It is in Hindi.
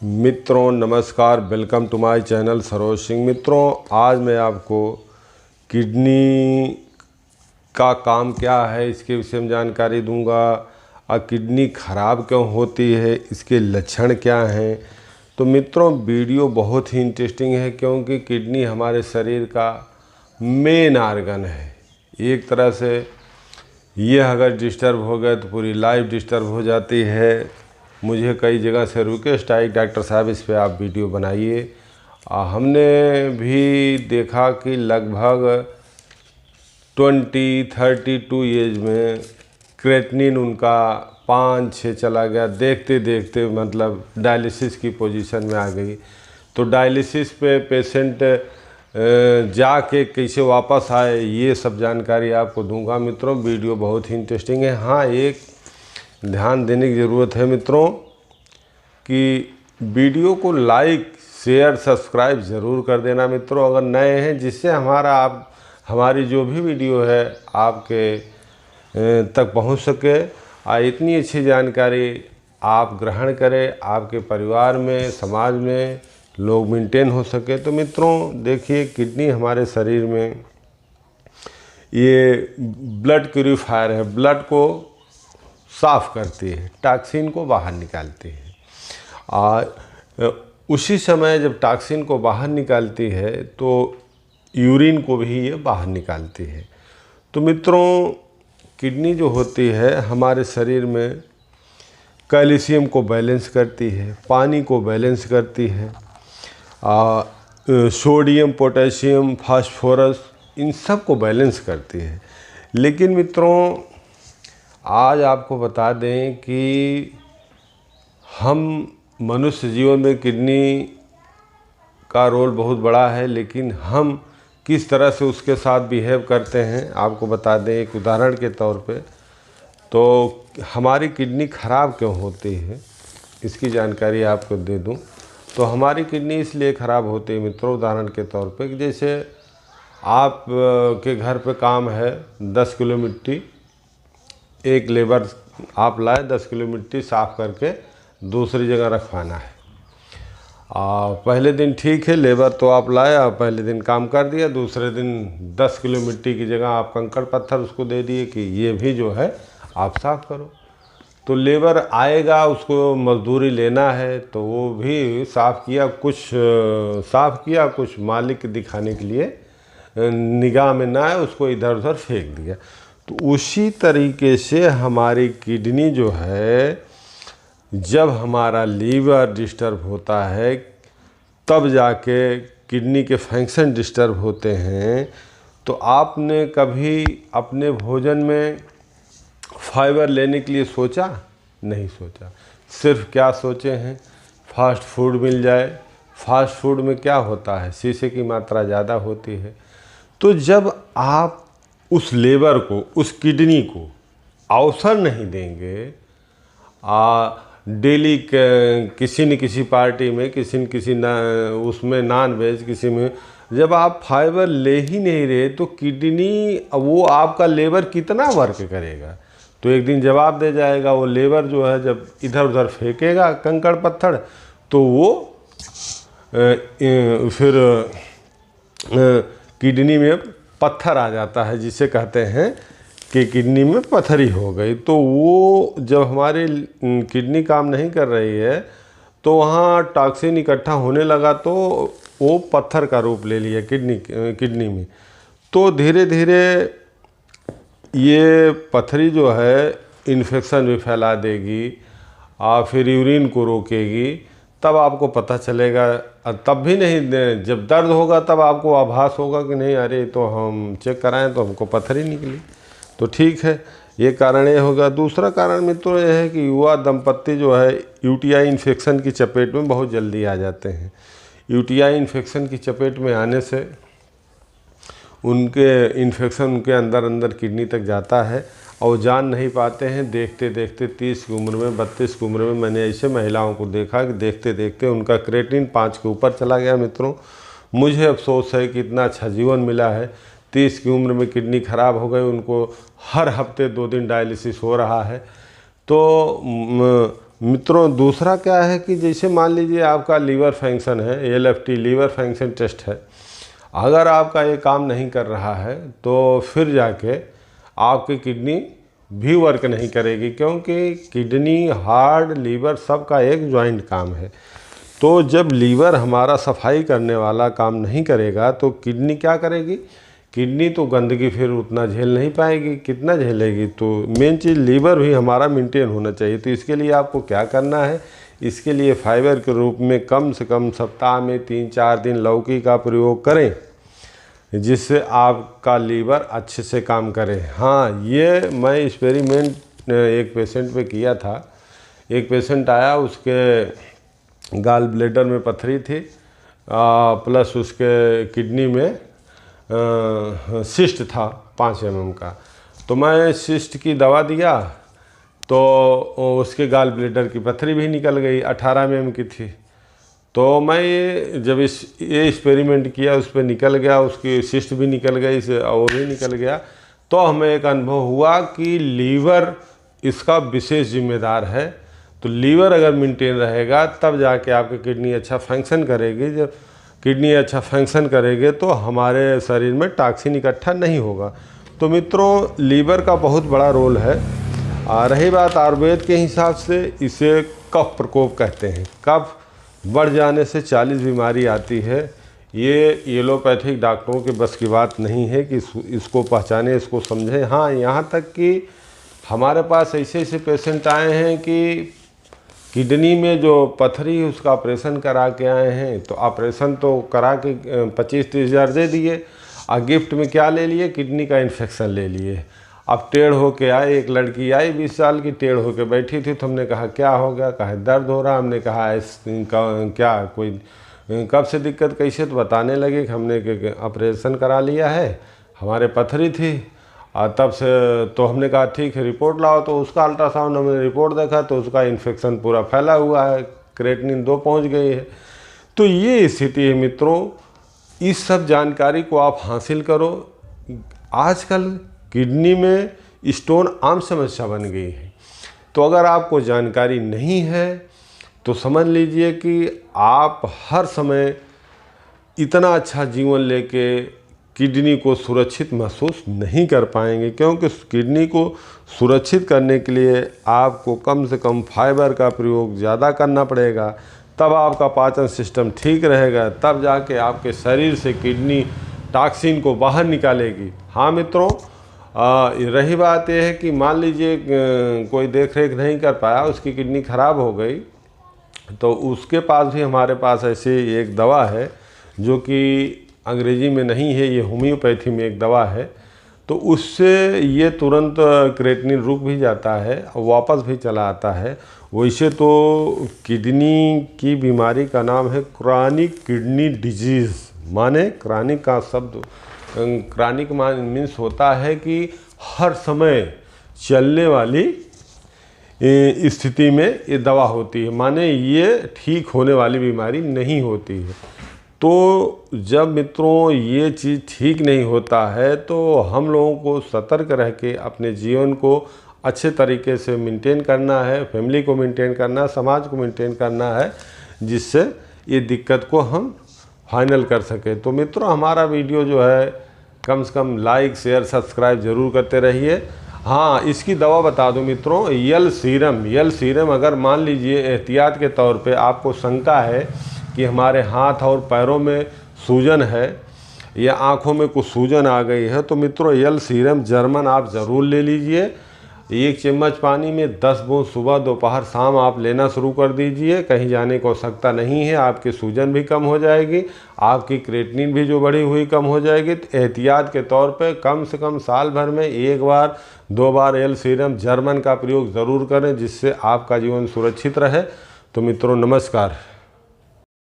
मित्रों नमस्कार, welcome to my channel Saroj Singh. मित्रों, आज मैं आपको किडनी का काम क्या है इसके विषय में जानकारी दूंगा और किडनी ख़राब क्यों होती है, इसके लक्षण क्या हैं। तो मित्रों, वीडियो बहुत ही इंटरेस्टिंग है क्योंकि किडनी हमारे शरीर का मेन ऑर्गन है। एक तरह से यह अगर डिस्टर्ब हो गया तो पूरी लाइफ डिस्टर्ब हो जाती है। मुझे कई जगह से रिक्वेस्ट आई, डॉक्टर साहब इस पे आप वीडियो बनाइए। हमने भी देखा कि लगभग 20-32 एज में क्रेटिनिन उनका 5-6 चला गया। देखते देखते मतलब डायलिसिस की पोजीशन में आ गई। तो डायलिसिस पे पेशेंट जाके कैसे वापस आए, ये सब जानकारी आपको दूंगा। मित्रों, वीडियो बहुत ही इंटरेस्टिंग है। हाँ, एक ध्यान देने की ज़रूरत है मित्रों कि वीडियो को लाइक शेयर सब्सक्राइब ज़रूर कर देना मित्रों, अगर नए हैं, जिससे हमारी जो भी वीडियो है आपके तक पहुंच सके और इतनी अच्छी जानकारी आप ग्रहण करें, आपके परिवार में समाज में लोग मेंटेन हो सके। तो मित्रों देखिए, किडनी हमारे शरीर में ये ब्लड प्यूरीफायर है, ब्लड को साफ़ करती है, टॉक्सिन को बाहर निकालती है। और उसी समय जब टॉक्सिन को बाहर निकालती है तो यूरिन को भी ये बाहर निकालती है। तो मित्रों, किडनी जो होती है हमारे शरीर में कैल्शियम को बैलेंस करती है, पानी को बैलेंस करती है, सोडियम पोटेशियम फास्फोरस इन सब को बैलेंस करती है। लेकिन मित्रों, आज आपको बता दें कि हम मनुष्य जीवन में किडनी का रोल बहुत बड़ा है, लेकिन हम किस तरह से उसके साथ बिहेव करते हैं आपको बता दें। एक उदाहरण के तौर पे, तो हमारी किडनी ख़राब क्यों होती है इसकी जानकारी आपको दे दूं। तो हमारी किडनी इसलिए ख़राब होती है मित्रों, उदाहरण के तौर पे कि जैसे आप के घर पे काम है 10 किलो मिट्टी, एक लेबर आप लाए 10 किलो मिट्टी साफ़ करके दूसरी जगह रखवाना है। पहले दिन ठीक है, लेबर तो आप लाया, पहले दिन काम कर दिया, दूसरे दिन 10 किलो मिट्टी की जगह आप कंकड़ पत्थर उसको दे दिए कि ये भी जो है आप साफ़ करो। तो लेबर आएगा, उसको मजदूरी लेना है, तो वो भी साफ़ किया, कुछ मालिक दिखाने के लिए निगाह में ना आए, उसको इधर उधर फेंक दिया। तो उसी तरीके से हमारी किडनी जो है, जब हमारा लीवर डिस्टर्ब होता है तब जाके किडनी के फंक्शन डिस्टर्ब होते हैं। तो आपने कभी अपने भोजन में फाइबर लेने के लिए सोचा? नहीं सोचा। सिर्फ क्या सोचे हैं, फास्ट फूड मिल जाए। फास्ट फूड में क्या होता है, शीशे की मात्रा ज़्यादा होती है। तो जब आप उस लेबर को, उस किडनी को अवसर नहीं देंगे, डेली किसी न किसी पार्टी में, किसी न किसी उसमें नॉन वेज, किसी में जब आप फाइबर ले ही नहीं रहे तो किडनी, वो आपका लेबर कितना वर्क करेगा? तो एक दिन जवाब दे जाएगा। वो लेबर जो है जब इधर उधर फेंकेगा कंकड़ पत्थर, तो वो फिर किडनी में पत्थर आ जाता है, जिसे कहते हैं कि किडनी में पथरी हो गई। तो वो जब हमारी किडनी काम नहीं कर रही है तो वहाँ टॉक्सिन इकट्ठा होने लगा, तो वो पत्थर का रूप ले लिया किडनी में। तो धीरे धीरे ये पथरी जो है इन्फेक्शन भी फैला देगी और फिर यूरिन को रोकेगी। तब आपको पता चलेगा, तब भी नहीं, जब दर्द होगा तब आपको आभास होगा कि नहीं, अरे तो हम चेक कराएं तो हमको पथरी निकली। तो ठीक है, ये कारण ये होगा। दूसरा कारण मित्रों ये है कि युवा दंपत्ति जो है यूटीआई इन्फेक्शन की चपेट में बहुत जल्दी आ जाते हैं। यूटीआई इन्फेक्शन की चपेट में आने से उनके इन्फेक्शन उनके अंदर किडनी तक जाता है और जान नहीं पाते हैं। देखते देखते 30 की उम्र में, 32 की उम्र में मैंने ऐसे महिलाओं को देखा कि देखते देखते उनका क्रेटिनिन 5 के ऊपर चला गया। मित्रों, मुझे अफसोस है कि इतना अच्छा जीवन मिला है, 30 की उम्र में किडनी ख़राब हो गई, उनको हर हफ्ते 2 दिन डायलिसिस हो रहा है। तो मित्रों दूसरा क्या है कि जैसे मान लीजिए आपका लीवर फंक्शन है, LFT लीवर फंक्शन टेस्ट है, अगर आपका ये काम नहीं कर रहा है तो फिर जाके आपकी किडनी भी वर्क नहीं करेगी, क्योंकि किडनी, हार्ट, लीवर सबका एक जॉइंट काम है। तो जब लीवर हमारा सफाई करने वाला काम नहीं करेगा तो किडनी क्या करेगी? किडनी तो गंदगी फिर उतना झेल नहीं पाएगी, कितना झेलेगी? तो मेन चीज़ लीवर भी हमारा मेंटेन होना चाहिए। तो इसके लिए आपको क्या करना है? इसके लिए फाइबर के रूप में कम से कम सप्ताह में 3-4 दिन लौकी का प्रयोग करें, जिससे आपका लीवर अच्छे से काम करे। हाँ, ये मैं एक्सपेरिमेंट एक पेशेंट पे किया था। एक पेशेंट आया, उसके गाल ब्लैडर में पथरी थी, प्लस उसके किडनी में सिस्ट था 5 mm का। तो मैं सिस्ट की दवा दिया तो उसके गाल ब्लैडर की पथरी भी निकल गई, 18 mm की थी। तो मैं जब ये एक्सपेरिमेंट किया, उस पर निकल गया, उसकी सिस्ट भी निकल गई और भी निकल गया। तो हमें एक अनुभव हुआ कि लीवर इसका विशेष जिम्मेदार है। तो लीवर अगर मेंटेन रहेगा तब जाके आपकी किडनी अच्छा फंक्शन करेगी। जब किडनी अच्छा फंक्शन करेगी तो हमारे शरीर में टॉक्सिन इकट्ठा नहीं होगा। तो मित्रों लीवर का बहुत बड़ा रोल है। रही बात आयुर्वेद के हिसाब से, इसे कफ प्रकोप कहते हैं। कफ बढ़ जाने से 40 बीमारी आती है। ये एलोपैथिक डॉक्टरों के बस की बात नहीं है कि इसको पहचाने, इसको समझें। हाँ, यहाँ तक कि हमारे पास ऐसे ऐसे पेशेंट आए हैं कि किडनी में जो पथरी उसका ऑपरेशन करा के आए हैं। तो ऑपरेशन तो करा के 25-30 हज़ार दे दिए, और गिफ्ट में क्या ले लिए? किडनी का इन्फेक्शन ले लिए। अब टेढ़ होके आए, एक लड़की आई 20 साल की, टेढ़ होके बैठी थी। तो हमने कहा क्या हो गया? कहा दर्द हो रहा। हमने कहा क्या कोई कब से दिक्कत, कैसे? तो बताने लगे कि हमने ऑपरेशन करा लिया है, हमारे पथरी थी, और तब से। तो हमने कहा ठीक है, रिपोर्ट लाओ। तो उसका अल्ट्रासाउंड हमने रिपोर्ट देखा तो उसका इन्फेक्शन पूरा फैला हुआ है, क्रेटिनिन 2 पहुंच गई है। तो ये स्थिति है मित्रों। इस सब जानकारी को आप हासिल करो। आजकल किडनी में स्टोन आम समस्या बन गई है। तो अगर आपको जानकारी नहीं है तो समझ लीजिए कि आप हर समय इतना अच्छा जीवन लेके किडनी को सुरक्षित महसूस नहीं कर पाएंगे, क्योंकि किडनी को सुरक्षित करने के लिए आपको कम से कम फाइबर का प्रयोग ज़्यादा करना पड़ेगा। तब आपका पाचन सिस्टम ठीक रहेगा, तब जाके आपके शरीर से किडनी टॉक्सिन को बाहर निकालेगी। हाँ मित्रों, रही बात यह है कि मान लीजिए कोई देख रेख नहीं कर पाया, उसकी किडनी ख़राब हो गई, तो उसके पास भी हमारे पास ऐसी एक दवा है जो कि अंग्रेजी में नहीं है, ये होम्योपैथी में एक दवा है। तो उससे ये तुरंत क्रेटिनिन रुक भी जाता है और वापस भी चला आता है। वैसे तो किडनी की बीमारी का नाम है क्रॉनिक किडनी डिजीज़। माने क्रॉनिक का शब्द, क्रॉनिक मीन्स होता है कि हर समय चलने वाली स्थिति में ये दवा होती है, माने ये ठीक होने वाली बीमारी नहीं होती है। तो जब मित्रों ये चीज़ ठीक नहीं होता है तो हम लोगों को सतर्क रह के अपने जीवन को अच्छे तरीके से मेंटेन करना है, फैमिली को मेंटेन करना है, समाज को मेंटेन करना है, जिससे ये दिक्कत को हम फाइनल कर सकें। तो मित्रों हमारा वीडियो जो है कम से कम लाइक, शेयर, सब्सक्राइब ज़रूर करते रहिए। हाँ, इसकी दवा बता दूं मित्रों, यल सीरम अगर मान लीजिए एहतियात के तौर पे आपको शंका है कि हमारे हाथ और पैरों में सूजन है या आँखों में कुछ सूजन आ गई है, तो मित्रों यल सीरम जर्मन आप ज़रूर ले लीजिए। 1 चम्मच पानी में 10 बूंद सुबह, दोपहर, शाम आप लेना शुरू कर दीजिए। कहीं जाने की आवश्यकता नहीं है, आपकी सूजन भी कम हो जाएगी, आपकी क्रेटिनिन भी जो बढ़ी हुई कम हो जाएगी। तो एहतियात के तौर पे कम से कम साल भर में 1 बार 2 बार यल सीरम जर्मन का प्रयोग ज़रूर करें, जिससे आपका जीवन सुरक्षित रहे। तो मित्रों नमस्कार।